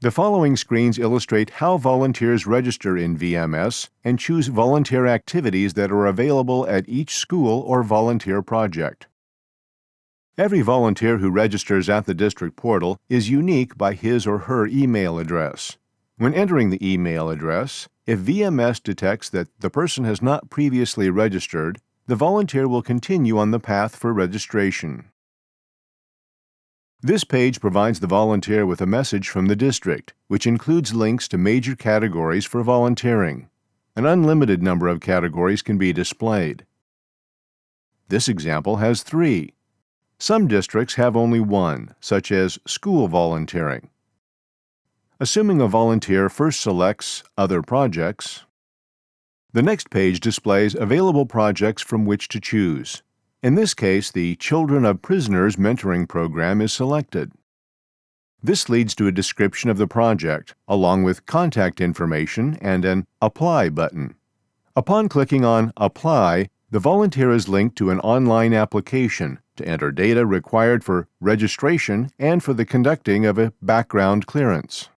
The following screens illustrate how volunteers register in VMS and choose volunteer activities that are available at each school or volunteer project. Every volunteer who registers at the district portal is unique by his or her email address. When entering the email address, if VMS detects that the person has not previously registered, the volunteer will continue on the path for registration. This page provides the volunteer with a message from the district, which includes links to major categories for volunteering. An unlimited number of categories can be displayed. This example has 3. Some districts have only 1, such as school volunteering. Assuming a volunteer first selects Other Projects, the next page displays available projects from which to choose. In this case, the Children of Prisoners Mentoring Program is selected. This leads to a description of the project, along with contact information and an Apply button. Upon clicking on Apply, the volunteer is linked to an online application to enter data required for registration and for the conducting of a background clearance.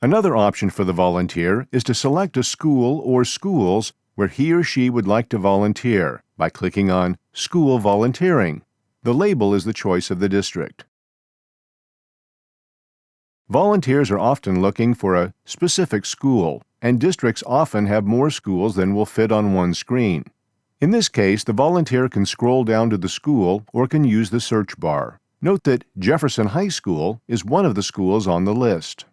Another option for the volunteer is to select a school or schools where he or she would like to volunteer by clicking on School Volunteering. The label is the choice of the district. Volunteers are often looking for a specific school, and districts often have more schools than will fit on one screen. In this case, the volunteer can scroll down to the school or can use the search bar. Note that Jefferson High School is one of the schools on the list.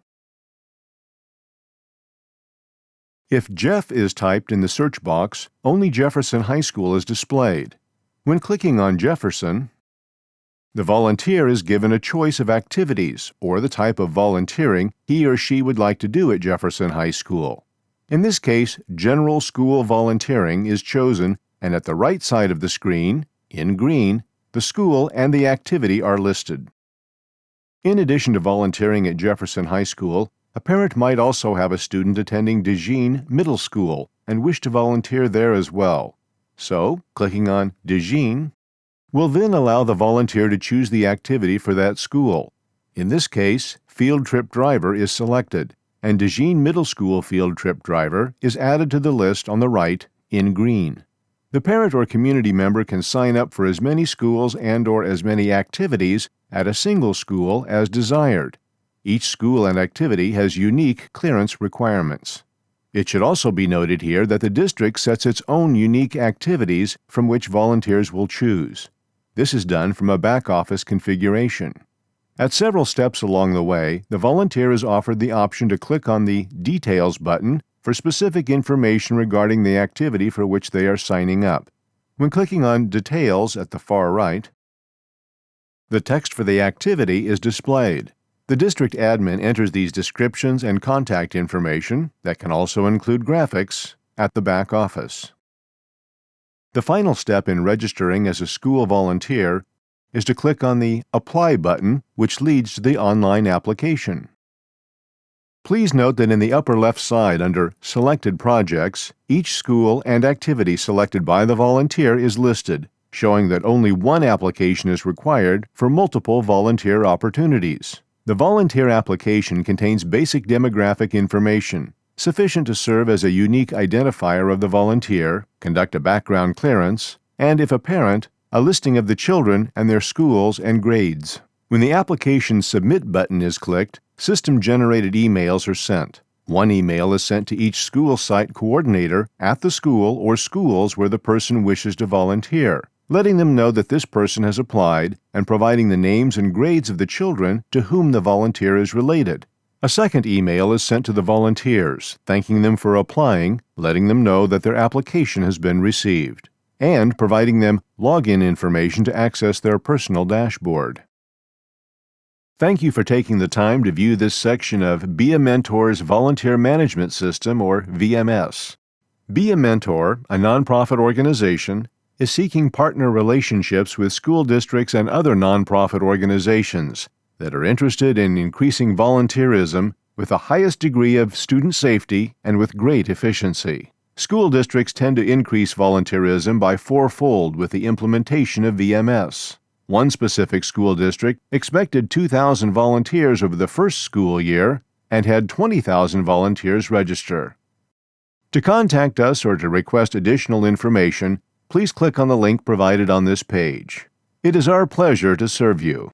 If Jeff is typed in the search box, only Jefferson High School is displayed. When clicking on Jefferson, the volunteer is given a choice of activities or the type of volunteering he or she would like to do at Jefferson High School. In this case, General School Volunteering is chosen, and at the right side of the screen, in green, the school and the activity are listed. In addition to volunteering at Jefferson High School, a parent might also have a student attending DeJean Middle School and wish to volunteer there as well. So, clicking on DeJean will then allow the volunteer to choose the activity for that school. In this case, Field Trip Driver is selected, and DeJean Middle School Field Trip Driver is added to the list on the right in green. The parent or community member can sign up for as many schools and/or as many activities at a single school as desired. Each school and activity has unique clearance requirements. It should also be noted here that the district sets its own unique activities from which volunteers will choose. This is done from a back-office configuration. At several steps along the way, the volunteer is offered the option to click on the Details button for specific information regarding the activity for which they are signing up. When clicking on Details at the far right, the text for the activity is displayed. The district admin enters these descriptions and contact information, that can also include graphics, at the back office. The final step in registering as a school volunteer is to click on the Apply button, which leads to the online application. Please note that in the upper left side under Selected Projects, each school and activity selected by the volunteer is listed, showing that only one application is required for multiple volunteer opportunities. The volunteer application contains basic demographic information, sufficient to serve as a unique identifier of the volunteer, conduct a background clearance, and, if apparent, a listing of the children and their schools and grades. When the application Submit button is clicked, system-generated emails are sent. One email is sent to each school site coordinator at the school or schools where the person wishes to volunteer, letting them know that this person has applied and providing the names and grades of the children to whom the volunteer is related. A second email is sent to the volunteers, thanking them for applying, letting them know that their application has been received, and providing them login information to access their personal dashboard. Thank you for taking the time to view this section of Be a Mentor's Volunteer Management System, or VMS. Be a Mentor, a nonprofit organization, is seeking partner relationships with school districts and other nonprofit organizations that are interested in increasing volunteerism with the highest degree of student safety and with great efficiency. School districts tend to increase volunteerism by 4-fold with the implementation of VMS. One specific school district expected 2,000 volunteers over the first school year and had 20,000 volunteers register. To contact us or to request additional information, please click on the link provided on this page. It is our pleasure to serve you.